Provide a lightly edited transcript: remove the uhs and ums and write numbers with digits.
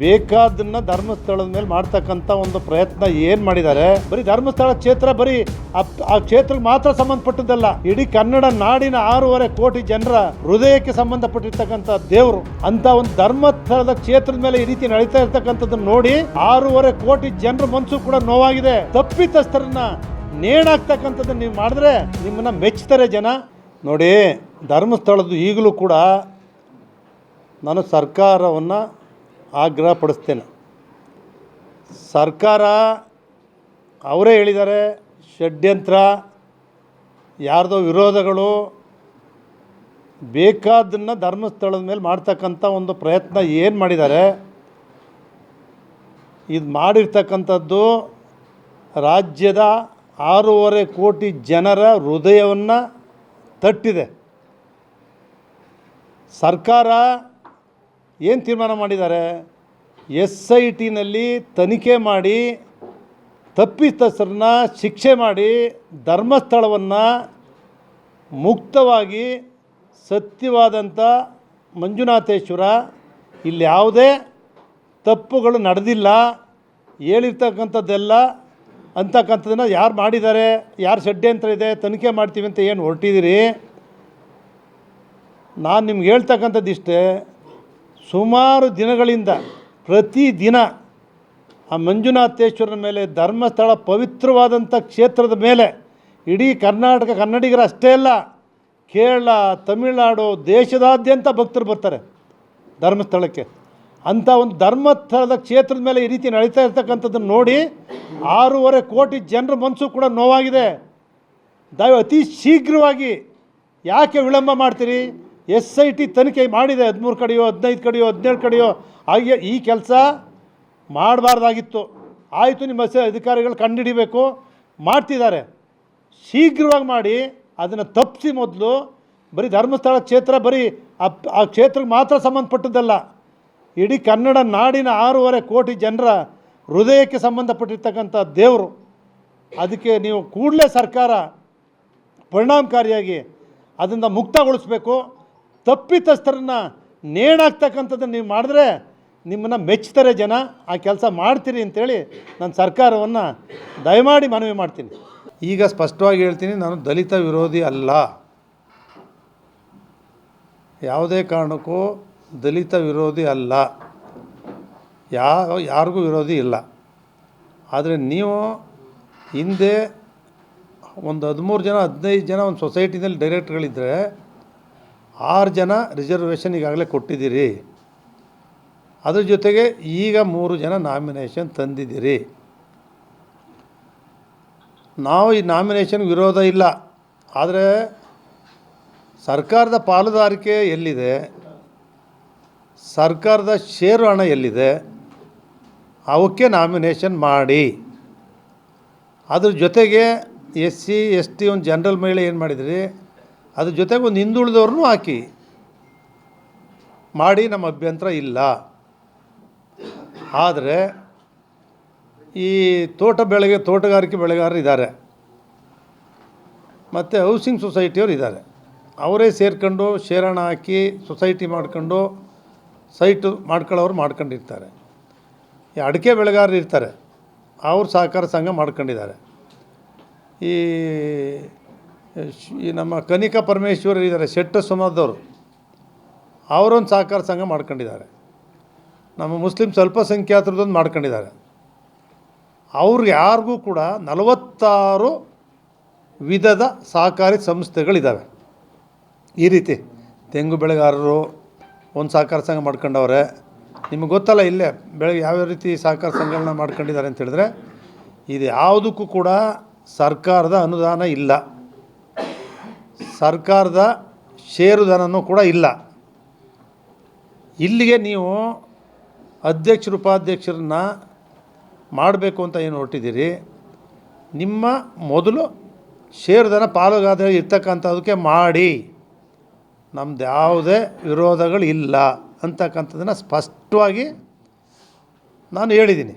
ಬೇಕಾದನ್ನ ಧರ್ಮಸ್ಥಳದ ಮೇಲೆ ಮಾಡ್ತಕ್ಕಂಥ ಒಂದು ಪ್ರಯತ್ನ ಏನು ಮಾಡಿದ್ದಾರೆ. ಬರೀ ಧರ್ಮಸ್ಥಳ ಕ್ಷೇತ್ರ ಬರೀ ಆ ಕ್ಷೇತ್ರಕ್ಕೆ ಮಾತ್ರ ಸಂಬಂಧಪಟ್ಟದ್ದಲ್ಲ, ಇಡೀ ಕನ್ನಡ ನಾಡಿನ 6.5 ಕೋಟಿ ಜನರ ಹೃದಯಕ್ಕೆ ಸಂಬಂಧಪಟ್ಟಿರ್ತಕ್ಕಂಥ ದೇವರು ಅಂತ ಒಂದು ಧರ್ಮಸ್ಥಳದ ಕ್ಷೇತ್ರದ ಮೇಲೆ ಈ ರೀತಿ ನಡೀತಾ ಇರ್ತಕ್ಕಂಥದ್ದನ್ನು ನೋಡಿ 6.5 ಕೋಟಿ ಜನರ ಮನಸ್ಸು ಕೂಡ ನೋವಾಗಿದೆ. ತಪ್ಪಿತಸ್ಥರನ್ನ ನೇಣಾಕ್ತಕ್ಕಂಥದ್ದನ್ನು ನೀವು ಮಾಡಿದ್ರೆ ನಿಮ್ಮನ್ನ ಮೆಚ್ಚುತ್ತಾರೆ ಜನ. ನೋಡಿ, ಧರ್ಮಸ್ಥಳದ್ದು ಈಗಲೂ ಕೂಡ ನಾನು ಸರ್ಕಾರವನ್ನು ಆಗ್ರಹ ಪಡಿಸ್ತೇನೆ. ಸರ್ಕಾರ ಅವರೇ ಹೇಳಿದ್ದಾರೆ, ಷಡ್ಯಂತ್ರ, ಯಾರ್ದೋ ವಿರೋಧಗಳು, ಬೇಕಾದನ್ನು ಧರ್ಮಸ್ಥಳದ ಮೇಲೆ ಮಾಡ್ತಕ್ಕಂಥ ಒಂದು ಪ್ರಯತ್ನ ಏನು ಮಾಡಿದ್ದಾರೆ. ಇದು ಮಾಡಿರ್ತಕ್ಕಂಥದ್ದು ರಾಜ್ಯದ 6.5 ಕೋಟಿ ಜನರ ಹೃದಯವನ್ನು ತಟ್ಟಿದೆ. ಸರ್ಕಾರ ಏನು ತೀರ್ಮಾನ ಮಾಡಿದ್ದಾರೆ, SITನಲ್ಲಿ ತನಿಖೆ ಮಾಡಿ ತಪ್ಪಿತಸ್ಥರನ್ನ ಶಿಕ್ಷೆ ಮಾಡಿ ಧರ್ಮಸ್ಥಳವನ್ನು ಮುಕ್ತವಾಗಿ ಸತ್ಯವಾದಂಥ ಮಂಜುನಾಥೇಶ್ವರ ಇಲ್ಲಿ ಯಾವುದೇ ತಪ್ಪುಗಳು ನಡೆದಿಲ್ಲ, ಹೇಳಿರ್ತಕ್ಕಂಥದ್ದೆಲ್ಲ ಅಂತಕ್ಕಂಥದ್ದನ್ನು ಯಾರು ಮಾಡಿದ್ದಾರೆ, ಯಾರು ಷಡ್ಯಂತ್ರ ಇದೆ, ತನಿಖೆ ಮಾಡ್ತೀವಿ ಅಂತ ಏನು ಹೊರಟಿದ್ದೀರಿ. ನಾನು ನಿಮ್ಗೆ ಹೇಳ್ತಕ್ಕಂಥದ್ದು ಇಷ್ಟೇ, ಸುಮಾರು ದಿನಗಳಿಂದ ಪ್ರತಿದಿನ ಆ ಮಂಜುನಾಥೇಶ್ವರನ ಮೇಲೆ, ಧರ್ಮಸ್ಥಳ ಪವಿತ್ರವಾದಂಥ ಕ್ಷೇತ್ರದ ಮೇಲೆ ಇಡೀ ಕರ್ನಾಟಕ ಕನ್ನಡಿಗರು ಅಷ್ಟೇ ಅಲ್ಲ, ಕೇರಳ, ತಮಿಳುನಾಡು, ದೇಶದಾದ್ಯಂತ ಭಕ್ತರು ಬರ್ತಾರೆ ಧರ್ಮಸ್ಥಳಕ್ಕೆ. ಅಂಥ ಒಂದು ಧರ್ಮಸ್ಥಳದ ಕ್ಷೇತ್ರದ ಮೇಲೆ ಈ ರೀತಿ ನಡೀತಾ ಇರ್ತಕ್ಕಂಥದ್ದನ್ನು ನೋಡಿ 6.5 ಕೋಟಿ ಜನರ ಮನಸ್ಸು ಕೂಡ ನೋವಾಗಿದೆ. ಅತಿ ಶೀಘ್ರವಾಗಿ ಯಾಕೆ ವಿಳಂಬ ಮಾಡ್ತೀರಿ? SIT ತನಿಖೆ ಮಾಡಿದೆ, 13 ಕಡೆಯೋ 15 ಕಡೆಯೋ 17 ಕಡೆಯೋ ಹಾಗೆ ಈ ಕೆಲಸ ಮಾಡಬಾರ್ದಾಗಿತ್ತು. ಆಯಿತು, ನಿಮ್ಮ ಅಧಿಕಾರಿಗಳು ಕಂಡುಹಿಡಿಬೇಕು, ಮಾಡ್ತಿದ್ದಾರೆ. ಶೀಘ್ರವಾಗಿ ಮಾಡಿ ಅದನ್ನು ತಪ್ಪಿಸಿ. ಮೊದಲು ಬರೀ ಧರ್ಮಸ್ಥಳ ಕ್ಷೇತ್ರ ಬರೀ ಆ ಕ್ಷೇತ್ರಕ್ಕೆ ಮಾತ್ರ ಸಂಬಂಧಪಟ್ಟದ್ದಲ್ಲ, ಇಡೀ ಕನ್ನಡ ನಾಡಿನ 6.5 ಕೋಟಿ ಜನರ ಹೃದಯಕ್ಕೆ ಸಂಬಂಧಪಟ್ಟಿರ್ತಕ್ಕಂಥ ದೇವರು. ಅದಕ್ಕೆ ನೀವು ಕೂಡಲೇ ಸರ್ಕಾರ ಪರಿಣಾಮಕಾರಿಯಾಗಿ ಅದನ್ನು ಮುಕ್ತಗೊಳಿಸಬೇಕು. ತಪ್ಪಿತಸ್ಥರನ್ನ ನೇಣಾಕ್ತಕ್ಕಂಥದ್ದನ್ನು ನೀವು ಮಾಡಿದ್ರೆ ನಿಮ್ಮನ್ನು ಮೆಚ್ಚುತ್ತಾರೆ ಜನ. ಆ ಕೆಲಸ ಮಾಡ್ತೀರಿ ಅಂಥೇಳಿ ನಾನು ಸರ್ಕಾರವನ್ನು ದಯಮಾಡಿ ಮನವಿ ಮಾಡ್ತೀನಿ. ಈಗ ಸ್ಪಷ್ಟವಾಗಿ ಹೇಳ್ತೀನಿ, ನಾನು ದಲಿತ ವಿರೋಧಿ ಅಲ್ಲ, ಯಾವುದೇ ಕಾರಣಕ್ಕೂ ದಲಿತ ವಿರೋಧಿ ಅಲ್ಲ, ಯಾರಿಗೂ ವಿರೋಧಿ ಇಲ್ಲ. ಆದರೆ ನೀವು ಹಿಂದೆ ಒಂದು 13 ಜನ 15 ಜನ ಒಂದು ಸೊಸೈಟಿನಲ್ಲಿ ಡೈರೆಕ್ಟ್ಗಳಿದ್ದರೆ 6 ಜನ ರಿಸರ್ವೇಷನ್ ಈಗಾಗಲೇ ಕೊಟ್ಟಿದ್ದೀರಿ. ಅದ್ರ ಜೊತೆಗೆ ಈಗ 3 ಜನ ನಾಮಿನೇಷನ್ ತಂದಿದ್ದೀರಿ. ನಾವು ಈ ನಾಮಿನೇಷನ್ ವಿರೋಧ ಇಲ್ಲ, ಆದರೆ ಸರ್ಕಾರದ ಪಾಲುದಾರಿಕೆ ಎಲ್ಲಿದೆ, ಸರ್ಕಾರದ ಷೇರು ಹಣ ಎಲ್ಲಿದೆ, ಅವಕ್ಕೆ ನಾಮಿನೇಷನ್ ಮಾಡಿ. ಅದ್ರ ಜೊತೆಗೆ SC ST ಒಂದು ಜನರಲ್ ಮಹಿಳೆ ಏನು ಮಾಡಿದ್ರಿ, ಅದ್ರ ಜೊತೆಗೆ ಒಂದು ಹಿಂದುಳಿದವ್ರನ್ನೂ ಹಾಕಿ ಮಾಡಿ, ನಮ್ಮ ಅಭ್ಯಂತರ ಇಲ್ಲ. ಆದರೆ ಈ ತೋಟಗಾರಿಕೆ ಬೆಳೆಗಾರರು ಇದ್ದಾರೆ, ಮತ್ತು ಹೌಸಿಂಗ್ ಸೊಸೈಟಿಯವರು ಇದ್ದಾರೆ. ಅವರೇ ಸೇರ್ಕೊಂಡು ಶೇರಣ ಹಾಕಿ ಸೊಸೈಟಿ ಮಾಡ್ಕೊಂಡು ಸೈಟು ಮಾಡ್ಕೊಳ್ಳೋರು ಮಾಡ್ಕೊಂಡಿರ್ತಾರೆ. ಈ ಅಡಿಕೆ ಬೆಳೆಗಾರರು ಇರ್ತಾರೆ, ಅವ್ರು ಸಹಕಾರ ಸಂಘ ಮಾಡ್ಕೊಂಡಿದ್ದಾರೆ. ಈ ನಮ್ಮ ಕನಿಕಾ ಪರಮೇಶ್ವರ್ ಇದ್ದಾರೆ, ಶೆಟ್ಟ ಸಮಾಜದವರು, ಅವರೊಂದು ಸಹಕಾರ ಸಂಘ ಮಾಡ್ಕೊಂಡಿದ್ದಾರೆ. ನಮ್ಮ ಮುಸ್ಲಿಂ ಅಲ್ಪಸಂಖ್ಯಾತರದೊಂದು ಮಾಡ್ಕೊಂಡಿದ್ದಾರೆ. ಅವ್ರಿಗೆ ಯಾರಿಗೂ ಕೂಡ 46 ವಿಧದ ಸಹಕಾರಿ ಸಂಸ್ಥೆಗಳಿದ್ದಾವೆ. ಈ ರೀತಿ ತೆಂಗು ಬೆಳೆಗಾರರು ಒಂದು ಸಹಕಾರ ಸಂಘ ಮಾಡ್ಕೊಂಡವ್ರೆ. ನಿಮಗೆ ಗೊತ್ತಲ್ಲ, ಇಲ್ಲೇ ಬೆಳಗ್ಗೆ ಯಾವ್ಯಾವ ರೀತಿ ಸಹಕಾರ ಸಂಘಗಳನ್ನ ಮಾಡ್ಕೊಂಡಿದ್ದಾರೆ ಅಂತ ಹೇಳಿದ್ರೆ, ಇದು ಯಾವುದಕ್ಕೂ ಕೂಡ ಸರ್ಕಾರದ ಅನುದಾನ ಇಲ್ಲ, ಸರ್ಕಾರದ ಷೇರುದಾನನೂ ಕೂಡ ಇಲ್ಲ. ಇಲ್ಲಿಗೆ ನೀವು ಅಧ್ಯಕ್ಷರು ಉಪಾಧ್ಯಕ್ಷರನ್ನ ಮಾಡಬೇಕು ಅಂತ ಏನು ಹೊರಟಿದ್ದೀರಿ, ನಿಮ್ಮ ಮೊದಲು ಷೇರುದಾನ ಪಾಲುಗಾರ ಇರ್ತಕ್ಕಂಥದಕ್ಕೆ ಮಾಡಿ, ನಮ್ಮದು ಯಾವುದೇ ವಿರೋಧಗಳಿಲ್ಲ ಅಂತಕ್ಕಂಥದ್ದನ್ನು ಸ್ಪಷ್ಟವಾಗಿ ನಾನು ಹೇಳಿದ್ದೀನಿ.